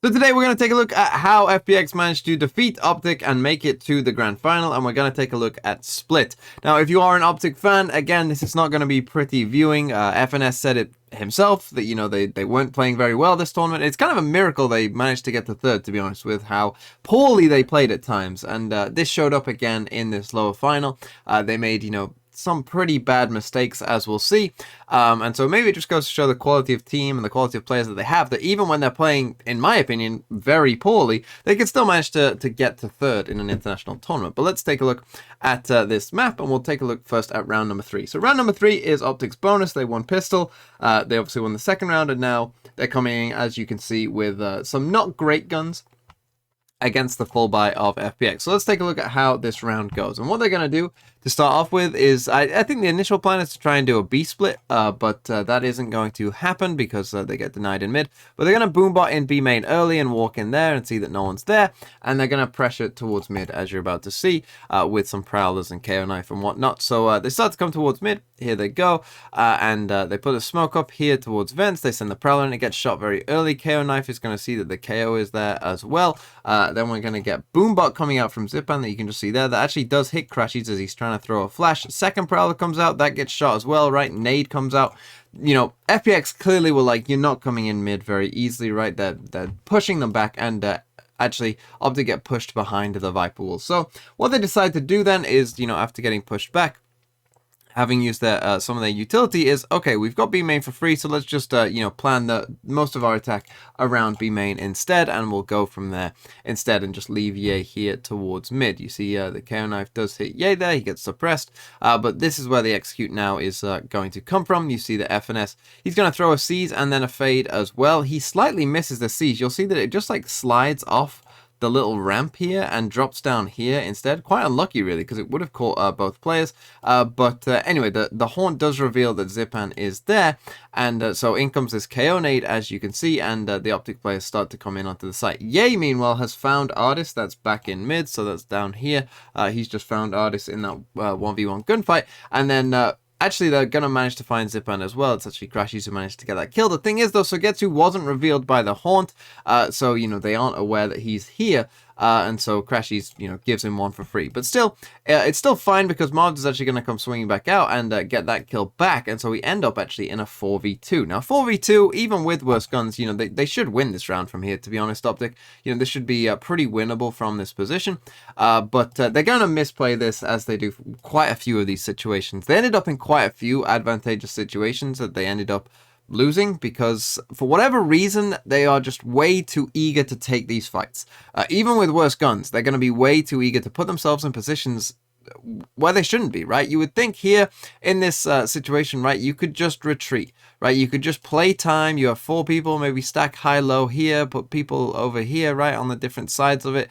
So today we're going to take a look at how FPX managed to defeat OpTic and make it to the grand final, and we're going to take a look at Split. Now, if you are an OpTic fan, again, this is not going to be pretty viewing. FNS said it himself that, they weren't playing very well this tournament. It's kind of a miracle they managed to get to third, to be honest, with how poorly they played at times. And this showed up again in this lower final. They made, some pretty bad mistakes, as we'll see, and so maybe it just goes to show the quality of team and the quality of players that they have, that even when they're playing, in my opinion, very poorly, they can still manage to get to third in an international tournament. But let's take a look at this map, and we'll take a look first at round number 3. So round number 3 is OpTic's bonus. They won pistol, they obviously won the second round, and now they're coming, as you can see, with some not great guns against the full buy of FPX. So let's take a look at how this round goes. And what they're going to do to start off with is, I think the initial plan is to try and do a B split, but that isn't going to happen because they get denied in mid. But they're going to boombot in B main early and walk in there and see that no one's there. And they're going to pressure towards mid, as you're about to see, with some prowlers and KO knife and whatnot. So they start to come towards mid. Here they go. And they put a smoke up here towards vents. They send the prowler and it gets shot very early. KO knife is going to see that the KO is there as well. Then we're going to get boombot coming out from Zipan that you can just see there. That actually does hit Crashies as he's trying to throw a flash. Second prowler comes out, that gets shot as well, right? Nade comes out. FPX clearly were like, you're not coming in mid very easily, right? They're pushing them back, and actually OpTic get pushed behind the Viper wall. So what they decide to do then is, after getting pushed back, having used their some of their utility, is okay, we've got B main for free, so let's just plan the most of our attack around B main instead, and we'll go from there instead and just leave Ye here towards mid. You see the KO knife does hit Ye there, he gets suppressed, but this is where the execute now is going to come from. You see the FNS, he's going to throw a seize and then a fade as well. He slightly misses the seize. You'll see that it just like slides off the little ramp here and drops down here instead. Quite unlucky, really, because it would have caught both players. But anyway, the haunt does reveal that Zipan is there, and so in comes this KO nade, as you can see, and the OpTic players start to come in onto the site. Ye, meanwhile, has found Artist. That's back in mid, so that's down here. He's just found Artist in that 1v1 gunfight, and then actually, they're going to manage to find Zipan as well. It's actually Crashies who managed to get that kill. The thing is, though, Sogetsu wasn't revealed by the Haunt, so, they aren't aware that he's here, and so Crashies, gives him one for free. But still, it's still fine because Marv is actually going to come swinging back out and get that kill back, and so we end up actually in a 4v2. Now, 4v2, even with worse guns, they should win this round from here, to be honest, OpTic. This should be pretty winnable from this position, but they're going to misplay this, as they do quite a few of these situations. They ended up in quite a few advantageous situations that they ended up losing because, for whatever reason, they are just way too eager to take these fights. Even with worse guns, they're going to be way too eager to put themselves in positions where they shouldn't be, right? You would think here in this situation, right, you could just retreat, right? You could just play time. You have 4 people, maybe stack high-low here, put people over here, right, on the different sides of it.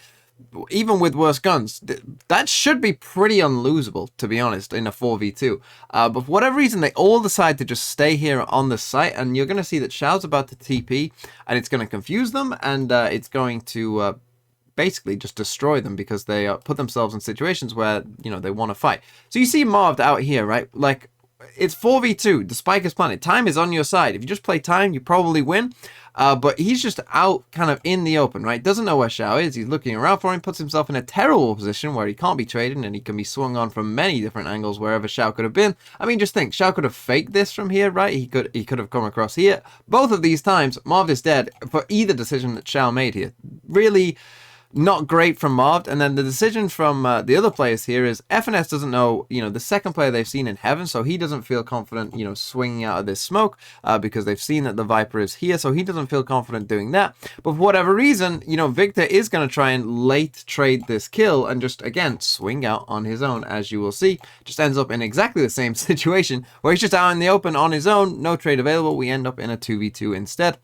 Even with worse guns, that should be pretty unlosable, to be honest, in a 4v2. But for whatever reason, they all decide to just stay here on the site, and you're going to see that Xiao's about to TP, and it's going to confuse them, and it's going to basically just destroy them because they put themselves in situations where, they want to fight. So you see Marved out here, right? Like, it's 4v2. The spike is planted. Time is on your side. If you just play time, you probably win. But he's just out kind of in the open, right? Doesn't know where Xiao is. He's looking around for him, puts himself in a terrible position where he can't be traded and he can be swung on from many different angles wherever Xiao could have been. I mean, just think, Xiao could have faked this from here, right? He could have come across here. Both of these times, Marv is dead for either decision that Xiao made here. Really not great from Marv. And then the decision from the other players here is FNS doesn't know, the second player they've seen in Heaven, so he doesn't feel confident, swinging out of this smoke because they've seen that the Viper is here, so he doesn't feel confident doing that. But for whatever reason, Victor is going to try and late trade this kill and just, again, swing out on his own, as you will see. Just ends up in exactly the same situation where he's just out in the open on his own, no trade available. We end up in a 2v2 instead.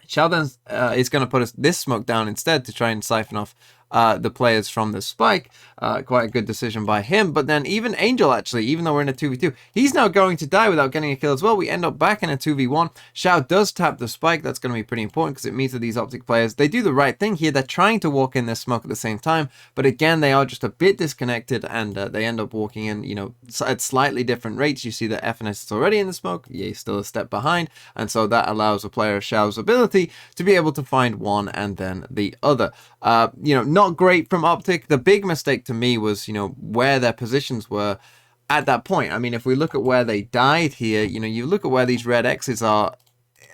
Xiao then is going to put this smoke down instead to try and siphon off the players from the spike. Quite a good decision by him. But then even Angel, actually, even though we're in a 2v2, he's now going to die without getting a kill as well. We end up back in a 2v1. Xiao does tap the spike. That's going to be pretty important because it means that these OpTic players, they do the right thing here. They're trying to walk in their smoke at the same time. But again, they are just a bit disconnected and they end up walking in, you know, at slightly different rates. You see that FNS is already in the smoke. Yeah, he's still a step behind. And so that allows a player of Xiao's ability to be able to find one and then the other. You know, not great from OpTic. The big mistake to me was, you know, where their positions were at that point. I mean, if we look at where they died here, you know, you look at where these red X's are.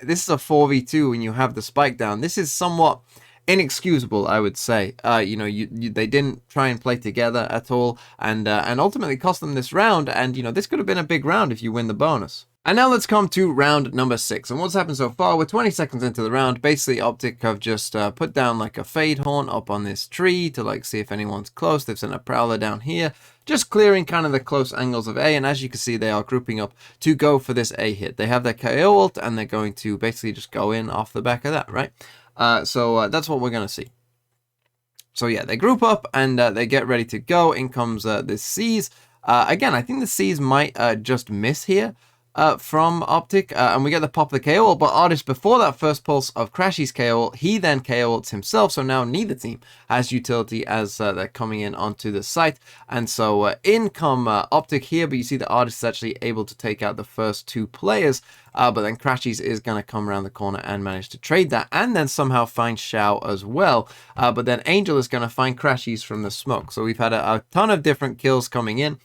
This is a 4v2 and you have the spike down. This is somewhat inexcusable, I would say. You know, they didn't try and play together at all, and ultimately cost them this round. And you know, this could have been a big round if you win the bonus. And now let's come to round number 6. And what's happened so far, we're 20 seconds into the round. Basically, OpTic have just put down like a fade horn up on this tree to like see if anyone's close. They've sent a prowler down here, just clearing kind of the close angles of A. And as you can see, they are grouping up to go for this A hit. They have their KO ult, and they're going to basically just go in off the back of that, right? So that's what we're going to see. So yeah, they group up and they get ready to go. In comes the C's. Again, I think the C's might just miss here. From OpTic, and we get the pop of the KO ult, but Artist, before that first pulse of Crashy's KO ult, he then KO ults himself, so now neither team has utility as they're coming in onto the site, and so in come OpTic here, but you see the Artist is actually able to take out the first 2 players, but then Crashy's is going to come around the corner and manage to trade that, and then somehow find Xiao as well, but then Angel is going to find Crashy's from the smoke, so we've had a ton of different kills coming in,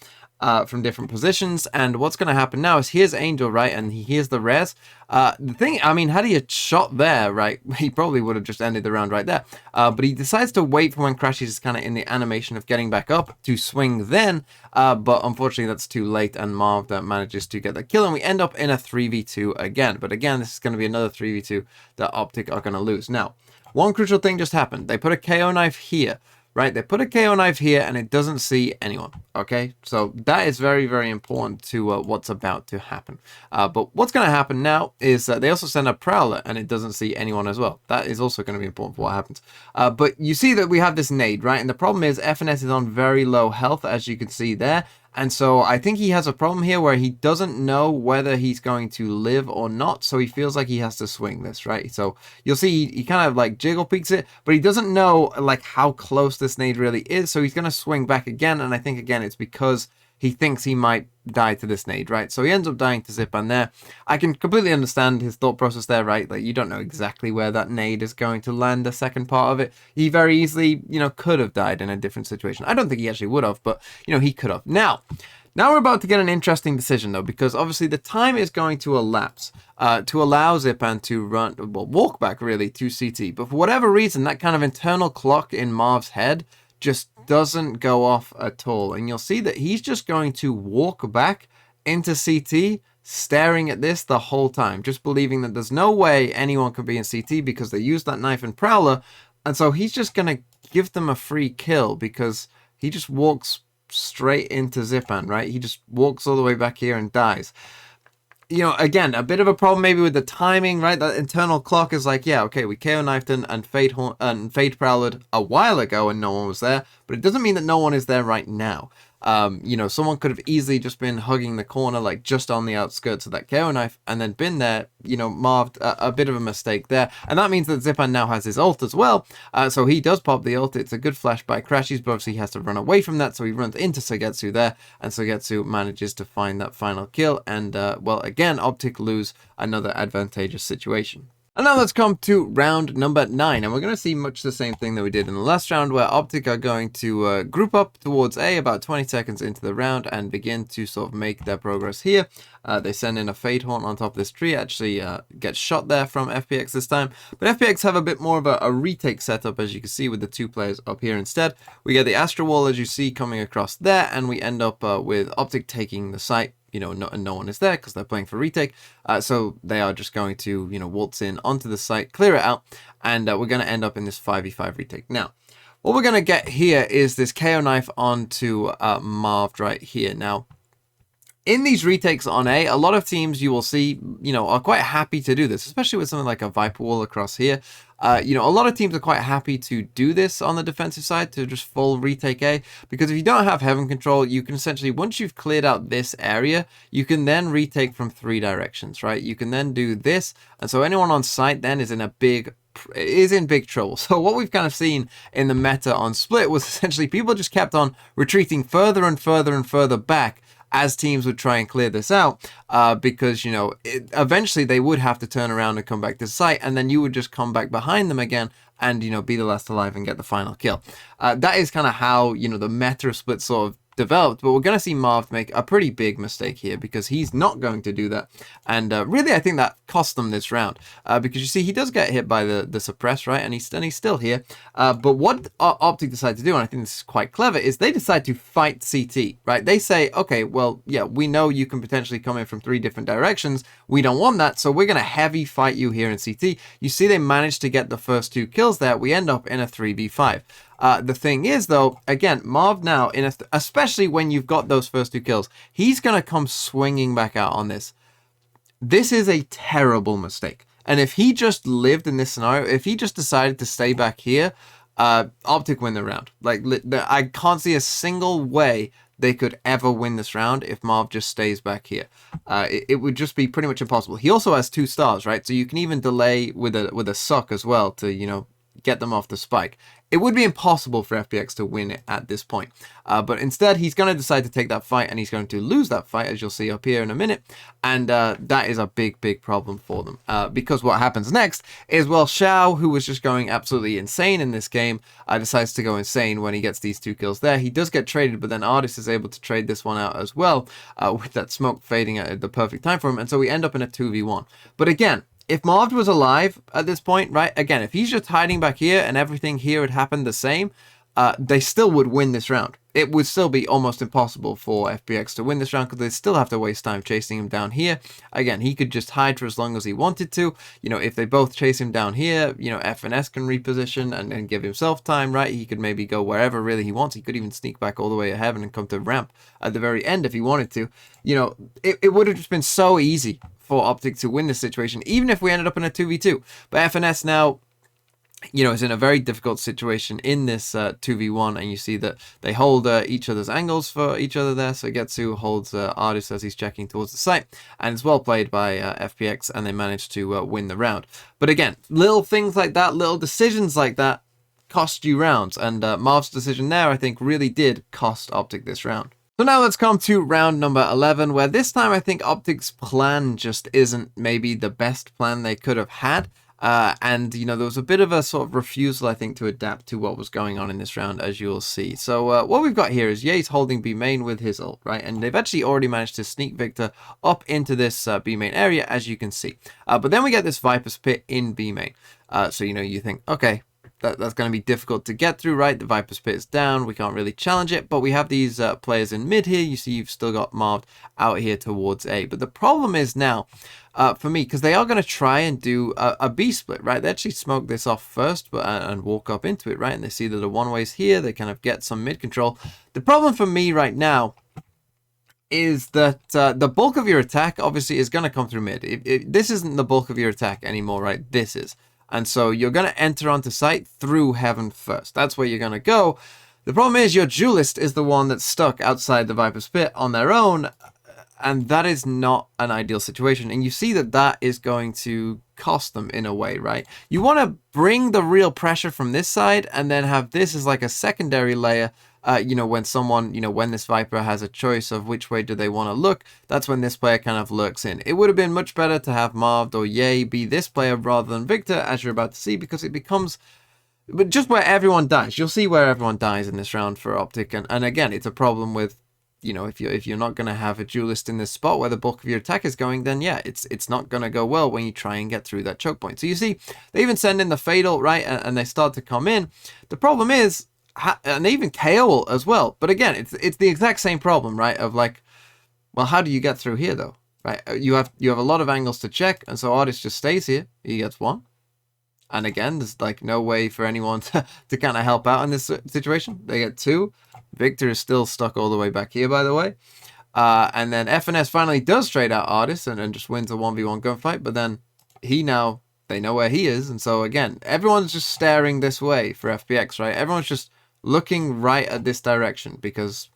from different positions, and what's going to happen now is here's Angel, right, and he hears the res. The thing, I mean, had he had shot there, right, he probably would have just ended the round right there, but he decides to wait for when Crashes is kind of in the animation of getting back up to swing then, but unfortunately that's too late, and Marv manages to get the kill, and we end up in a 3v2 again. But again, this is going to be another 3v2 that OpTic are going to lose. Now, one crucial thing just happened. They put a KO knife here. Right, they put a KO knife here and it doesn't see anyone, okay? So that is very, very important to what's about to happen. But what's going to happen now is they also send a Prowler and it doesn't see anyone as well. That is also going to be important for what happens. But you see that we have this nade, right? And the problem is FNS is on very low health, as you can see there. And so I think he has a problem here where he doesn't know whether he's going to live or not. So he feels like he has to swing this, right? So you'll see he kind of like jiggle peeks it, but he doesn't know like how close this nade really is. So he's going to swing back again. And I think, again, it's because he thinks he might die to this nade, right? So he ends up dying to Zipan there. I can completely understand his thought process there, right? Like, you don't know exactly where that nade is going to land, the second part of it. He very easily, you know, could have died in a different situation. I don't think he actually would have, but, you know, he could have. Now we're about to get an interesting decision, though, because obviously the time is going to elapse to allow Zipan to run, well, walk back, really, to CT. But for whatever reason, that kind of internal clock in Marv's head just doesn't go off at all, and you'll see that he's just going to walk back into CT, staring at this the whole time, just believing that there's no way anyone could be in CT because they used that knife and Prowler, and so he's just gonna give them a free kill because he just walks straight into Zipan, right? He just walks all the way back here and dies. You know, again, a bit of a problem maybe with the timing, right? That internal clock is like, yeah, okay, we KO knifed and Fade Prowlered a while ago and no one was there, but it doesn't mean that no one is there right now. You know, someone could have easily just been hugging the corner, like just on the outskirts of that KO knife, and then been there, you know, marved a bit of a mistake there. And that means that Zipan now has his ult as well. So he does pop the ult. It's a good flash by Crashies, but obviously he has to run away from that. So he runs into Sogetsu there, and Sogetsu manages to find that final kill. And, well, again, OpTic lose another advantageous situation. And now let's come to round number 9, and we're going to see much the same thing that we did in the last round, where OpTic are going to group up towards A about 20 seconds into the round and begin to sort of make their progress here. They send in a Fade Horn on top of this tree, actually gets shot there from FPX this time, but FPX have a bit more of a retake setup, as you can see, with the 2 players up here instead. We get the Astro Wall, as you see, coming across there, and we end up with OpTic taking the site. You know, no one is there because they're playing for retake. So they are just going to, you know, waltz in onto the site, clear it out, and we're going to end up in this 5v5 retake. Now, what we're going to get here is this KO knife onto Marv right here. Now, in these retakes on A lot of teams you will see, are quite happy to do this, especially with something like a Viper wall across here. A lot of teams are quite happy to do this on the defensive side, to just full retake A, because if you don't have heaven control, you can essentially, once you've cleared out this area, you can then retake from 3 directions, right? You can then do this, and so anyone on site then is in big trouble. So what we've kind of seen in the meta on Split was essentially people just kept on retreating further and further and further back as teams would try and clear this out, because, eventually they would have to turn around and come back to site, and then you would just come back behind them again and, be the last alive and get the final kill. That is kind of how, the meta of Split sort of developed, but we're going to see Marv make a pretty big mistake here, because he's not going to do that, and really I think that cost them this round, because you see he does get hit by the suppress, right, and he's still here, but what OpTic decide to do, and I think this is quite clever, is they decide to fight CT, right? They say, okay, well, yeah, we know you can potentially come in from 3 different directions, we don't want that, so we're going to heavy fight you here in CT. You see they managed to get the first 2 kills there. We end up in a 3v5. The thing is, though, again, Marv now, especially when you've got those first 2 kills, he's going to come swinging back out on this. This is a terrible mistake. And if he just lived in this scenario, if he just decided to stay back here, OpTic win the round. Like, I can't see a single way they could ever win this round if Marv just stays back here. It would just be pretty much impossible. He also has 2 stars, right? So you can even delay with a suck as well to, get them off the spike. It would be impossible for FPX to win it at this point. But instead, he's going to decide to take that fight, and he's going to lose that fight, as you'll see up here in a minute. And that is a big, big problem for them. Because what happens next is, well, Xiao, who was just going absolutely insane in this game, decides to go insane when he gets these 2 kills there. He does get traded, but then Artis is able to trade this one out as well, with that smoke fading at the perfect time for him. And so we end up in a 2v1. But again, if Marv was alive at this point, right, again, if he's just hiding back here and everything here had happened the same, they still would win this round. It would still be almost impossible for FPX to win this round, because they still have to waste time chasing him down here. Again, he could just hide for as long as he wanted to. If they both chase him down here, FNS can reposition and give himself time, right? He could maybe go wherever really he wants. He could even sneak back all the way to heaven and come to ramp at the very end if he wanted to. It would have just been so easy for OpTic to win this situation, even if we ended up in a 2v2. But FNS now, is in a very difficult situation in this 2v1, and you see that they hold each other's angles for each other there. So Getsu holds Artis as he's checking towards the site, and it's well played by FPX, and they managed to win the round. But again, little things like that, little decisions like that, cost you rounds, and Marv's decision there, I think, really did cost OpTic this round. So now let's come to round number 11, where this time I think OpTic's plan just isn't maybe the best plan they could have had. And, there was a bit of a sort of refusal, I think, to adapt to what was going on in this round, as you'll see. So what we've got here is Ye's holding B main with his ult, right? And they've actually already managed to sneak Victor up into this B main area, as you can see. But then we get this Viper's Pit in B main. So, you think, okay, that's going to be difficult to get through, right? The Viper's Pit is down. We can't really challenge it, but we have these players in mid here. You see you've still got Marv out here towards A. But the problem is now, for me, because they are going to try and do a B split, right? They actually smoke this off first and walk up into it, right? And they see that the one-way's here. They kind of get some mid control. The problem for me right now is that the bulk of your attack, obviously, is going to come through mid. This isn't the bulk of your attack anymore, right? This is. And so you're going to enter onto site through heaven first. That's where you're going to go. The problem is your duelist is the one that's stuck outside the Viper's Pit on their own. And that is not an ideal situation. And you see that is going to cost them in a way, right? You want to bring the real pressure from this side and then have this as like a secondary layer. When someone, when this Viper has a choice of which way do they want to look, that's when this player kind of lurks in. It would have been much better to have Marv or Ye be this player rather than Victor, as you're about to see, because it becomes just where everyone dies. You'll see where everyone dies in this round for OpTic. And again, it's a problem with, if you're not going to have a duelist in this spot where the bulk of your attack is going, then yeah, it's not going to go well when you try and get through that choke point. So you see, they even send in the Fatal, right? And they start to come in. The problem is, and they even KO as well. But again, it's the exact same problem, right? Of like, well, how do you get through here though? Right? You have a lot of angles to check, and so Artis just stays here. He gets one. And again, there's like no way for anyone to kind of help out in this situation. They get 2. Victor is still stuck all the way back here, by the way. And then FNS finally does trade out Artis and just wins a 1v1 gunfight. But then they know where he is. And so again, everyone's just staring this way for FPX, right? Everyone's just looking right at this direction because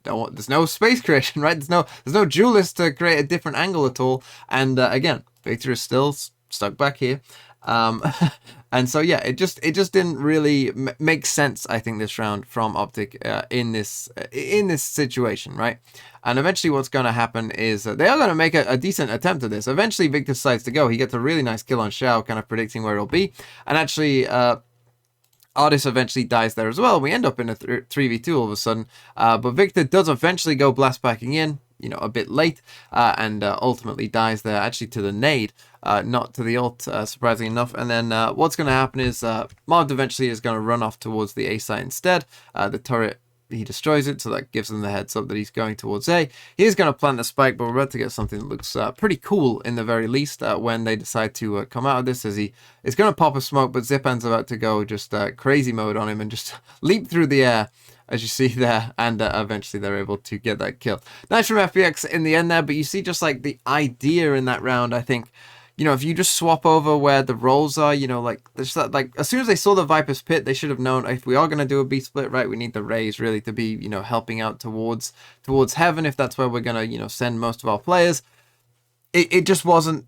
there's no space creation, right? There's no duelist to create a different angle at all. And again, Victor is still stuck back here. And so yeah, it just didn't really make sense, I think, this round from OpTic in this situation, right? And eventually what's going to happen is they are going to make a decent attempt at this. Eventually Victor decides to go. He gets a really nice kill on Xiao, kind of predicting where it'll be. And actually Artis eventually dies there as well. We end up in a 3v2 all of a sudden. But Victor does eventually go blast backing in, you know, a bit late, and ultimately dies there, actually to the nade, not to the ult, surprisingly enough. And then what's going to happen is Marv eventually is going to run off towards the A site instead. The turret, he destroys it, so that gives them the heads up that he's going towards A. He's going to plant the spike, but we're about to get something that looks pretty cool in the very least when they decide to come out of this, as he is going to pop a smoke, but Zipan's about to go just crazy mode on him and just leap through the air, as you see there, and eventually they're able to get that kill. Nice from FPX in the end there, but you see just like the idea in that round, I think, you know, if you just swap over where the roles are, you know, like there's that, like as soon as they saw the Viper's Pit, they should have known if we are going to do a B split, right, we need the Rays really to be, you know, helping out towards heaven, if that's where we're going to, you know, send most of our players. It just wasn't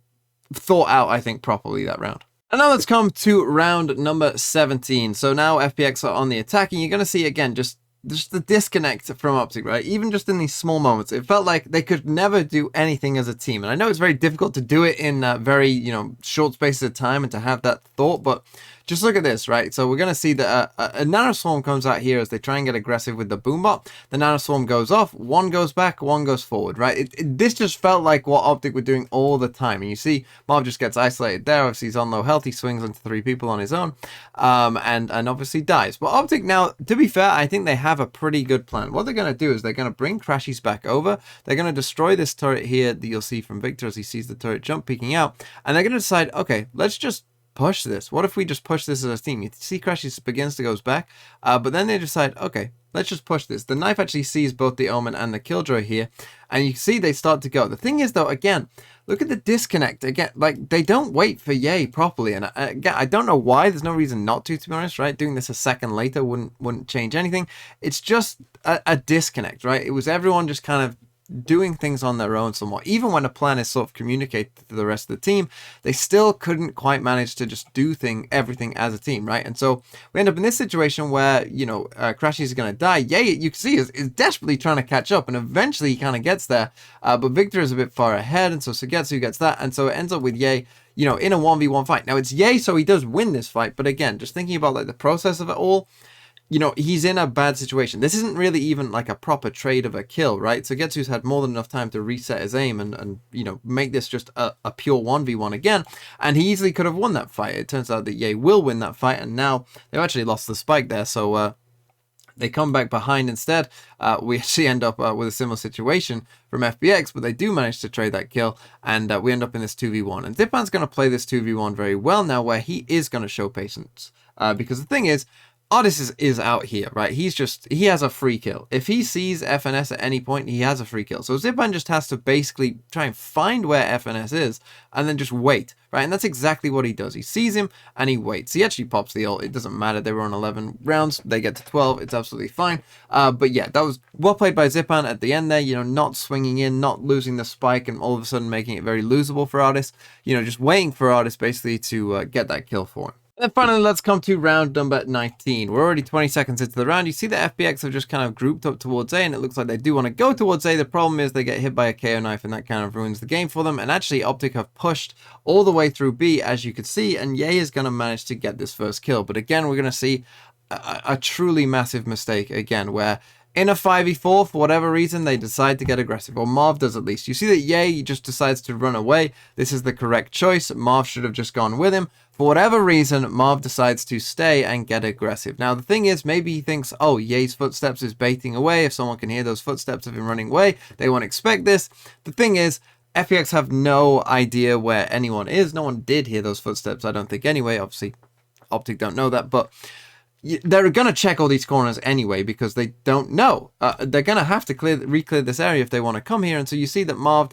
thought out, I think, properly that round. And now let's come to round number 17. So now FPX are on the attack, and you're going to see again just the disconnect from OpTic, right? Even just in these small moments, it felt like they could never do anything as a team. And I know it's very difficult to do it in very, you know, short spaces of time and to have that thought, but just look at this, right? So we're going to see that a nanoswarm comes out here as they try and get aggressive with the boombot. The nanoswarm goes off, one goes back, one goes forward, right? This just felt like what OpTic were doing all the time. And you see Marv just gets isolated there. Obviously he's on low health, he swings into 3 people on his own, and obviously dies. But OpTic now, to be fair, I think they have a pretty good plan. What they're going to do is they're going to bring Crashies back over. They're going to destroy this turret here that you'll see from Victor as he sees the turret jump peeking out. And they're going to decide, okay, let's just push this. What if we just push this as a team? You see Crashies begins to goes back, but then they decide, okay, let's just push this. The knife actually sees both the Omen and the Killjoy here, and you see they start to go. The thing is, though, again, look at the disconnect. Again, like, they don't wait for Ye properly, and again, I don't know why. There's no reason not to be honest, right? Doing this a second later wouldn't change anything. It's just a disconnect, right? It was everyone just kind of doing things on their own somewhat. Even when a plan is sort of communicated to the rest of the team, they still couldn't quite manage to just do everything as a team, right? And so we end up in this situation where, you know, Crashies is going to die. Ye, you can see, is desperately trying to catch up, and eventually he kind of gets there, but Victor is a bit far ahead, and so Sugetsu gets that, and so it ends up with Ye, you know, in a 1v1 fight. Now it's Ye, so he does win this fight, but again, just thinking about like the process of it all, you know, he's in a bad situation. This isn't really even like a proper trade of a kill, right? So Getsu's had more than enough time to reset his aim and you know, make this just a pure 1v1 again. And he easily could have won that fight. It turns out that Ye will win that fight, and now they've actually lost the spike there. So they come back behind instead. We actually end up with a similar situation from FPX, but they do manage to trade that kill, and we end up in this 2v1. And Zipan's going to play this 2v1 very well now, where he is going to show patience. Because the thing is, Artis is out here, right? He has a free kill. If he sees FNS at any point, he has a free kill. So Zipan just has to basically try and find where FNS is and then just wait, right? And that's exactly what he does. He sees him and he waits. He actually pops the ult. It doesn't matter. They were on 11 rounds. They get to 12. It's absolutely fine. But yeah, that was well played by Zipan at the end there, you know, not swinging in, not losing the spike, and all of a sudden making it very losable for Artis. You know, just waiting for Artis basically to get that kill for him. And finally, let's come to round number 19. We're already 20 seconds into the round. You see the FPX have just kind of grouped up towards A, and it looks like they do want to go towards A. The problem is they get hit by a KO knife, and that kind of ruins the game for them. And actually, OpTic have pushed all the way through B, as you can see, and Ye is going to manage to get this first kill. But again, we're going to see a truly massive mistake again, where in a 5v4, for whatever reason, they decide to get aggressive, or Marv does at least. You see that Ye just decides to run away. This is the correct choice. Marv should have just gone with him. For whatever reason, Marv decides to stay and get aggressive. Now, the thing is, maybe he thinks, oh, Ye's footsteps is baiting away. If someone can hear those footsteps of him running away, they won't expect this. The thing is, FPX have no idea where anyone is. No one did hear those footsteps, I don't think, anyway. Obviously, OpTic don't know that, but they're going to check all these corners anyway because they don't know. They're going to have to re-clear this area if they want to come here. And so you see that Marv,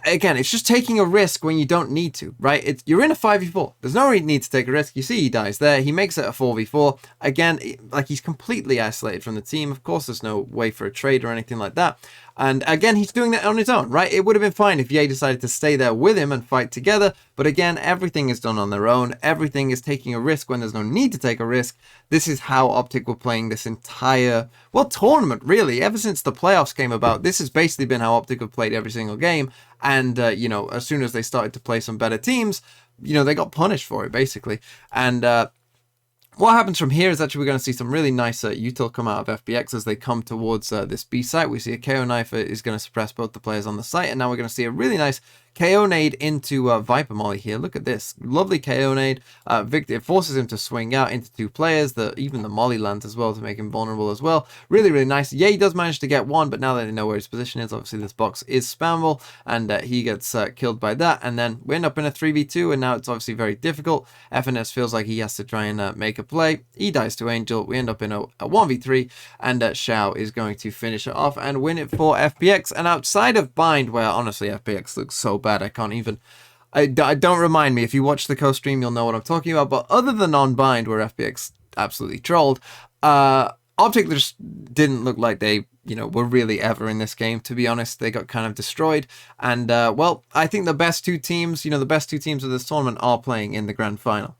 again, it's just taking a risk when you don't need to, right? You're in a 5v4. There's no need to take a risk. You see he dies there. He makes it a 4v4. Again, like, he's completely isolated from the team. Of course, there's no way for a trade or anything like that. And again, he's doing that on his own, right? It would have been fine if Ye decided to stay there with him and fight together. But again, everything is done on their own. Everything is taking a risk when there's no need to take a risk. This is how OpTic were playing this entire, well, tournament, really. Ever since the playoffs came about, this has basically been how OpTic have played every single game. And, you know, as soon as they started to play some better teams, you know, they got punished for it, basically. And what happens from here is actually we're going to see some really nice util come out of FPX as they come towards this B site. We see a KO knife is going to suppress both the players on the site, and now we're going to see a really nice KO nade into Viper Molly here. Look at this. Lovely KO nade. Victor, it forces him to swing out into two players. Even the Molly lands as well to make him vulnerable as well. Really, really nice. Yeah, he does manage to get one, but now that they know where his position is, obviously this box is spammable, and he gets killed by that. And then we end up in a 3v2, and now it's obviously very difficult. FNS feels like he has to try and make a play. He dies to Angel. We end up in a 1v3, and Xiao is going to finish it off and win it for FPX. And outside of Bind, where honestly FPX looks so bad, I can't even, don't remind me. If you watch the co-stream, you'll know what I'm talking about. But other than on Bind, where FPX absolutely trolled, OpTic just didn't look like they, you know, were really ever in this game. To be honest, they got kind of destroyed. And well, I think the best two teams, you know, the best two teams of this tournament are playing in the grand final.